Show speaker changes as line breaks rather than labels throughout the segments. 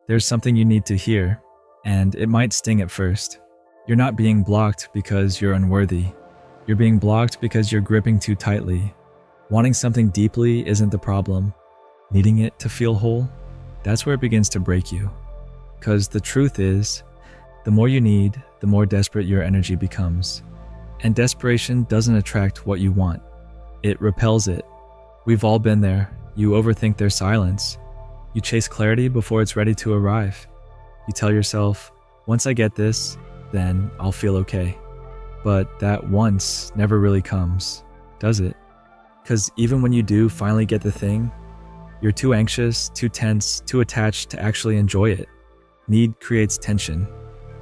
There's something you need to hear, and it might sting at first. You're not being blocked because you're unworthy. You're being blocked because you're gripping too tightly. Wanting something deeply isn't the problem. Needing it to feel whole, that's where it begins to break you. Because the truth is, the more you need, the more desperate your energy becomes. And desperation doesn't attract what you want. It repels it. We've all been there. You overthink their silence. You chase clarity before it's ready to arrive. You tell yourself, once I get this, then I'll feel okay. But that once never really comes, does it? Because even when you do finally get the thing, you're too anxious, too tense, too attached to actually enjoy it. Need creates tension,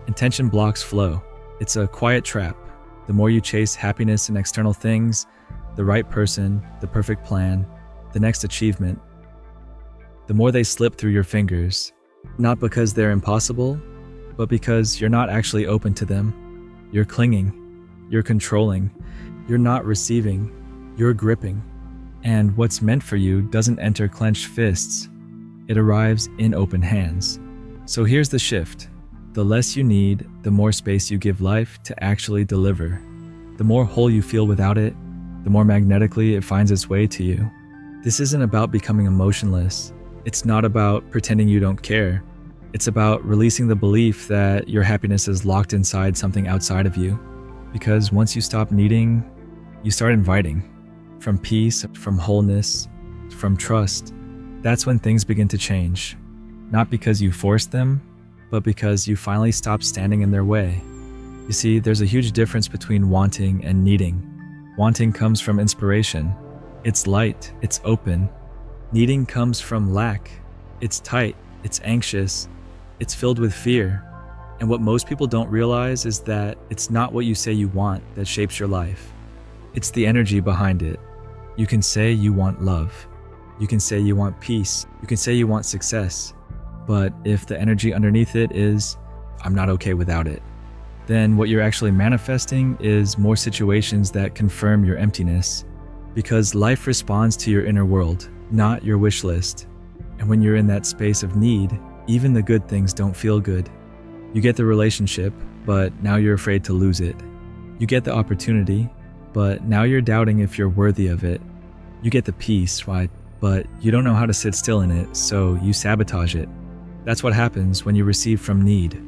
and tension blocks flow. It's a quiet trap. The more you chase happiness in external things, the right person, the perfect plan, the next achievement, the more they slip through your fingers, not because they're impossible, but because you're not actually open to them. You're clinging, you're controlling, you're not receiving, you're gripping. And what's meant for you doesn't enter clenched fists, it arrives in open hands. So here's the shift. The less you need, the more space you give life to actually deliver. The more whole you feel without it, the more magnetically it finds its way to you. This isn't about becoming emotionless. It's not about pretending you don't care. It's about releasing the belief that your happiness is locked inside something outside of you. Because once you stop needing, you start inviting. From peace, from wholeness, from trust. That's when things begin to change. Not because you forced them, but because you finally stop standing in their way. You see, there's a huge difference between wanting and needing. Wanting comes from inspiration. It's light, it's open. Needing comes from lack. It's tight, it's anxious, it's filled with fear. And what most people don't realize is that it's not what you say you want that shapes your life. It's the energy behind it. You can say you want love. You can say you want peace. You can say you want success. But if the energy underneath it is, I'm not okay without it, then what you're actually manifesting is more situations that confirm your emptiness. Because life responds to your inner world, not your wish list. And when you're in that space of need, even the good things don't feel good. You get the relationship, but now you're afraid to lose it. You get the opportunity, but now you're doubting if you're worthy of it. You get the peace, right? But you don't know how to sit still in it, so you sabotage it. That's what happens when you receive from need.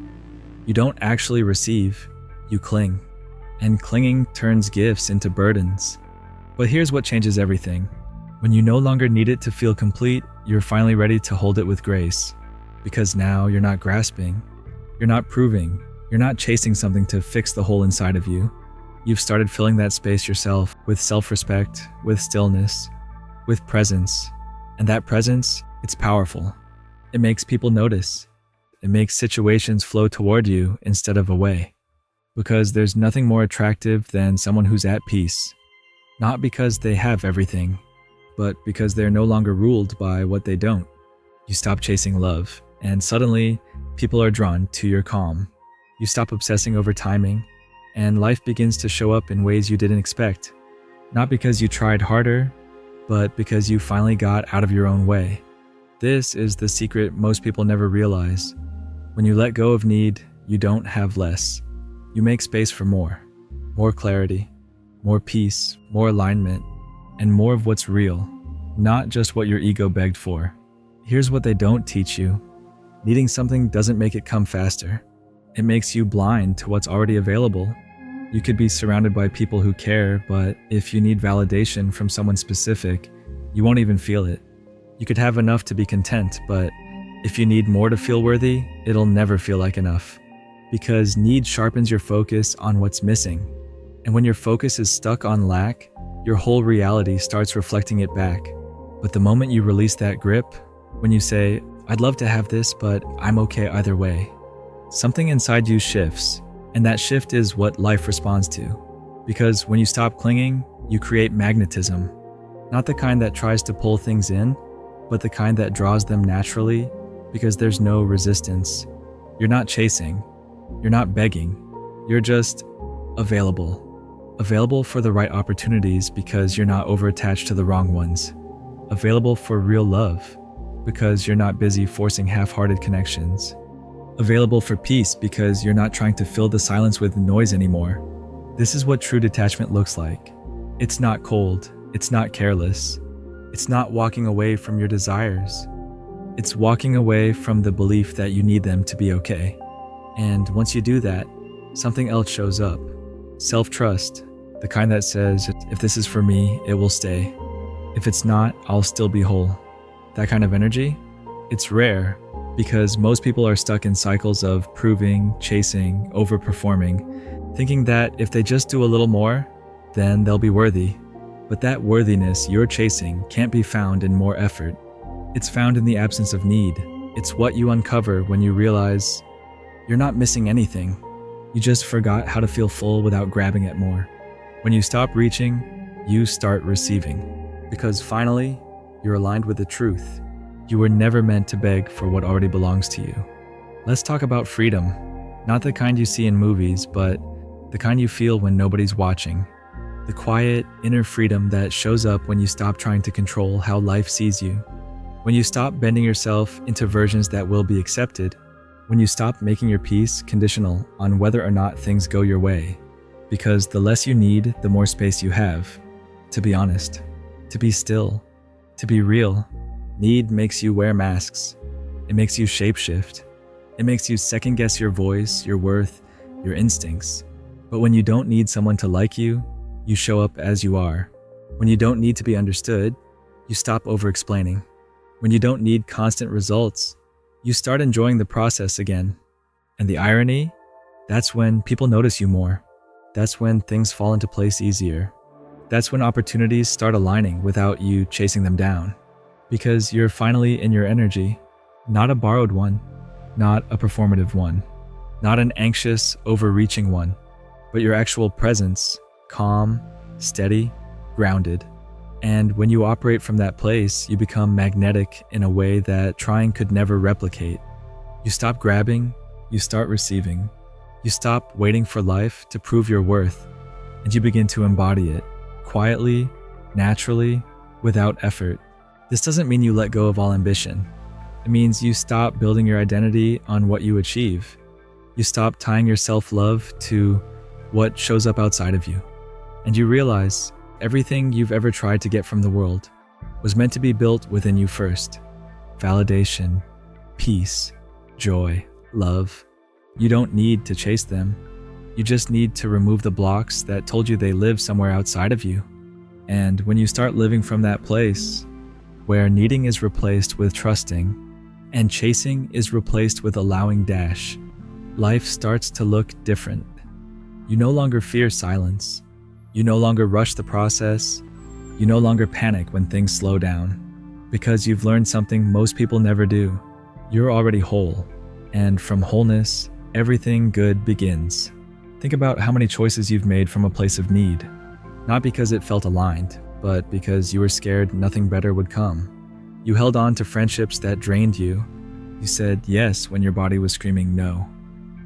You don't actually receive, you cling. And clinging turns gifts into burdens. But here's what changes everything. When you no longer need it to feel complete, you're finally ready to hold it with grace. Because now you're not grasping, you're not proving, you're not chasing something to fix the hole inside of you. You've started filling that space yourself with self-respect, with stillness, with presence. And that presence, it's powerful. It makes people notice. It makes situations flow toward you instead of away. Because there's nothing more attractive than someone who's at peace. Not because they have everything, but because they're no longer ruled by what they don't. You stop chasing love, and suddenly, people are drawn to your calm. You stop obsessing over timing, and life begins to show up in ways you didn't expect. Not because you tried harder, but because you finally got out of your own way. This is the secret most people never realize. When you let go of need, you don't have less. You make space for more. More clarity, more peace, more alignment, and more of what's real, not just what your ego begged for. Here's what they don't teach you. Needing something doesn't make it come faster. It makes you blind to what's already available. You could be surrounded by people who care, but if you need validation from someone specific, you won't even feel it. You could have enough to be content, but if you need more to feel worthy, it'll never feel like enough. Because need sharpens your focus on what's missing. And when your focus is stuck on lack, your whole reality starts reflecting it back. But the moment you release that grip, when you say, I'd love to have this, but I'm okay either way, something inside you shifts, and that shift is what life responds to. Because when you stop clinging, you create magnetism. Not the kind that tries to pull things in, but the kind that draws them naturally because there's no resistance. You're not chasing. You're not begging. You're just available. Available for the right opportunities because you're not overattached to the wrong ones. Available for real love. because you're not busy forcing half-hearted connections. Available for peace because you're not trying to fill the silence with noise anymore. This is what true detachment looks like. It's not cold. It's not careless. It's not walking away from your desires. It's walking away from the belief that you need them to be okay. And once you do that, something else shows up. Self-trust, the kind that says, if this is for me, it will stay. If it's not, I'll still be whole. That kind of energy, it's rare because most people are stuck in cycles of proving, chasing, overperforming, thinking that if they just do a little more, then they'll be worthy. But that worthiness you're chasing can't be found in more effort. It's found in the absence of need. It's what you uncover when you realize you're not missing anything. You just forgot how to feel full without grabbing at more. When you stop reaching, you start receiving. Because finally, you're aligned with the truth. You were never meant to beg for what already belongs to you. Let's talk about freedom. Not the kind you see in movies, but the kind you feel when nobody's watching. The quiet, inner freedom that shows up when you stop trying to control how life sees you. When you stop bending yourself into versions that will be accepted. When you stop making your peace conditional on whether or not things go your way. Because the less you need, the more space you have. To be honest. To be still. To be real. Need makes you wear masks. It makes you shapeshift. It makes you second guess your voice, your worth, your instincts. But when you don't need someone to like you, you show up as you are. When you don't need to be understood, you stop over-explaining. When you don't need constant results, you start enjoying the process again. And the irony? That's when people notice you more. That's when things fall into place easier. That's when opportunities start aligning without you chasing them down. Because you're finally in your energy, not a borrowed one, not a performative one, not an anxious, overreaching one, but your actual presence, calm, steady, grounded. And when you operate from that place, you become magnetic in a way that trying could never replicate. You stop grabbing, you start receiving. You stop waiting for life to prove your worth, and you begin to embody it, quietly, naturally, without effort. This doesn't mean you let go of all ambition. It means you stop building your identity on what you achieve. You stop tying your self-love to what shows up outside of you. And you realize everything you've ever tried to get from the world was meant to be built within you first. Validation, peace, joy, love. You don't need to chase them. You just need to remove the blocks that told you they live somewhere outside of you. And when you start living from that place, where needing is replaced with trusting, and chasing is replaced with allowing dash, life starts to look different. You no longer fear silence. You no longer rush the process. You no longer panic when things slow down. Because you've learned something most people never do. You're already whole. And from wholeness, everything good begins. Think about how many choices you've made from a place of need. Not because it felt aligned, but because you were scared nothing better would come. You held on to friendships that drained you. You said yes when your body was screaming no.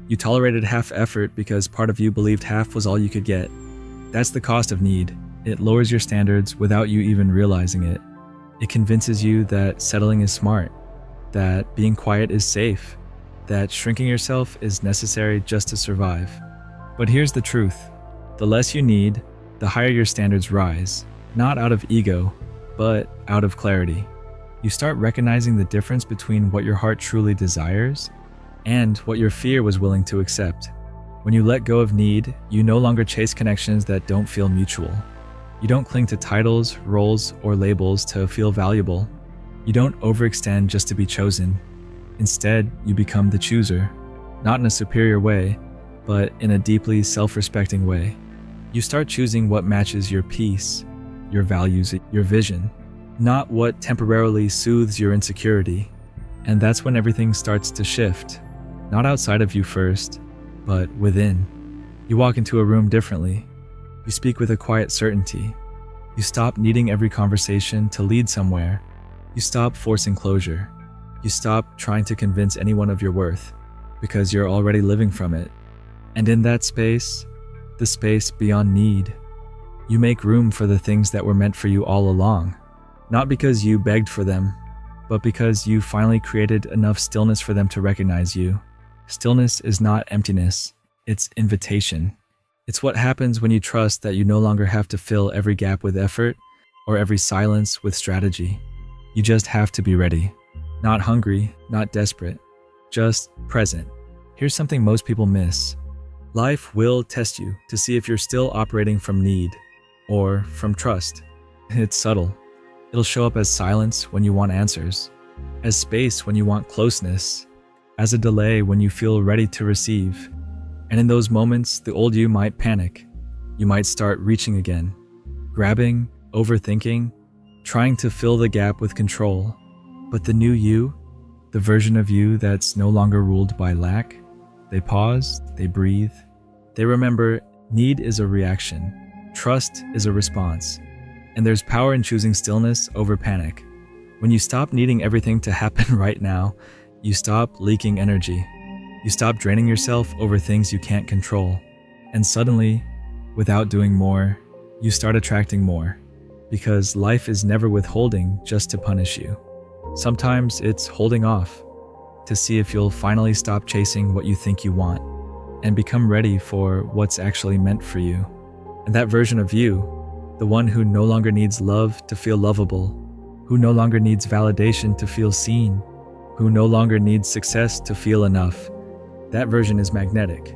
You tolerated half effort because part of you believed half was all you could get. That's the cost of need. It lowers your standards without you even realizing it. It convinces you that settling is smart, that being quiet is safe, that shrinking yourself is necessary just to survive. But here's the truth. The less you need, the higher your standards rise, not out of ego, but out of clarity. You start recognizing the difference between what your heart truly desires and what your fear was willing to accept. When you let go of need, you no longer chase connections that don't feel mutual. You don't cling to titles, roles, or labels to feel valuable. You don't overextend just to be chosen. Instead, you become the chooser, not in a superior way, but in a deeply self-respecting way. You start choosing what matches your peace, your values, your vision, not what temporarily soothes your insecurity. And that's when everything starts to shift, not outside of you first, but within. You walk into a room differently. You speak with a quiet certainty. You stop needing every conversation to lead somewhere. You stop forcing closure. You stop trying to convince anyone of your worth, because you're already living from it. And in that space, the space beyond need, you make room for the things that were meant for you all along. Not because you begged for them, but because you finally created enough stillness for them to recognize you. Stillness is not emptiness, it's invitation. It's what happens when you trust that you no longer have to fill every gap with effort or every silence with strategy. You just have to be ready. Not hungry, not desperate, just present. Here's something most people miss. Life will test you to see if you're still operating from need or from trust. It's subtle. It'll show up as silence when you want answers, as space when you want closeness, as a delay when you feel ready to receive. And in those moments, the old you might panic. You might start reaching again, grabbing, overthinking, trying to fill the gap with control. But the new you, the version of you that's no longer ruled by lack, they pause, they breathe, they remember need is a reaction, trust is a response, and there's power in choosing stillness over panic. When you stop needing everything to happen right now, you stop leaking energy. You stop draining yourself over things you can't control. And suddenly, without doing more, you start attracting more. Because life is never withholding just to punish you. Sometimes it's holding off to see if you'll finally stop chasing what you think you want and become ready for what's actually meant for you. And that version of you, the one who no longer needs love to feel lovable, who no longer needs validation to feel seen, who no longer needs success to feel enough, that version is magnetic.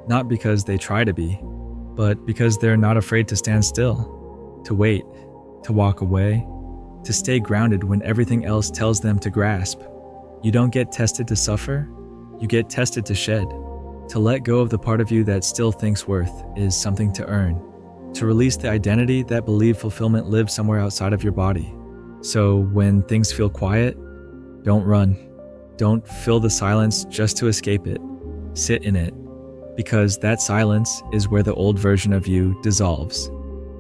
Not because they try to be, but because they're not afraid to stand still, to wait, to walk away, to stay grounded when everything else tells them to grasp. You don't get tested to suffer, you get tested to shed. To let go of the part of you that still thinks worth is something to earn. To release the identity that believed fulfillment lives somewhere outside of your body. So when things feel quiet, don't run. Don't fill the silence just to escape it. Sit in it. Because that silence is where the old version of you dissolves.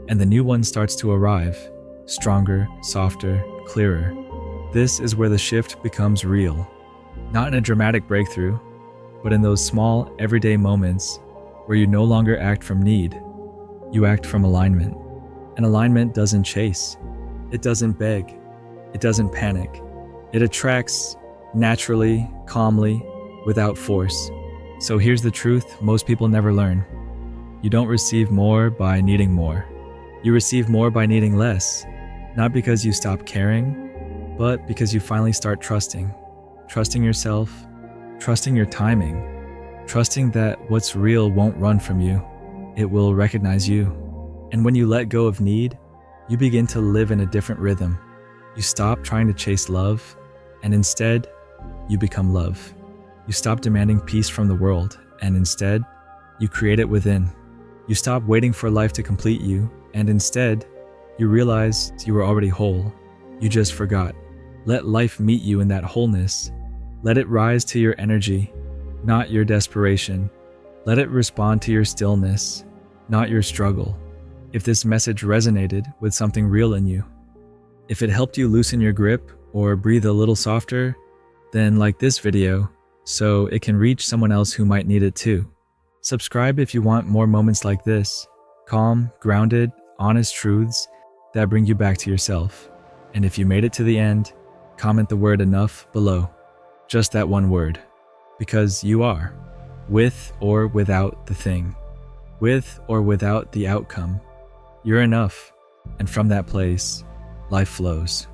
And the new one starts to arrive. Stronger, softer, clearer. This is where the shift becomes real. Not in a dramatic breakthrough, but in those small, everyday moments where you no longer act from need. You act from alignment. And alignment doesn't chase. It doesn't beg. It doesn't panic. It attracts naturally, calmly, without force. So here's the truth most people never learn. You don't receive more by needing more. You receive more by needing less. Not because you stop caring, but because you finally start trusting. Trusting yourself, trusting your timing, trusting that what's real won't run from you. It will recognize you. And when you let go of need, you begin to live in a different rhythm. You stop trying to chase love, and instead, you become love. You stop demanding peace from the world, and instead, you create it within. You stop waiting for life to complete you, and instead, you realize you were already whole. You just forgot. Let life meet you in that wholeness. Let it rise to your energy, not your desperation. Let it respond to your stillness, not your struggle. If this message resonated with something real in you, if it helped you loosen your grip or breathe a little softer, then like this video so it can reach someone else who might need it too. Subscribe if you want more moments like this, calm, grounded, honest truths that bring you back to yourself. And if you made it to the end, comment the word enough below. Just that one word. Because you are, with or without the thing, with or without the outcome. You're enough, and from that place, life flows.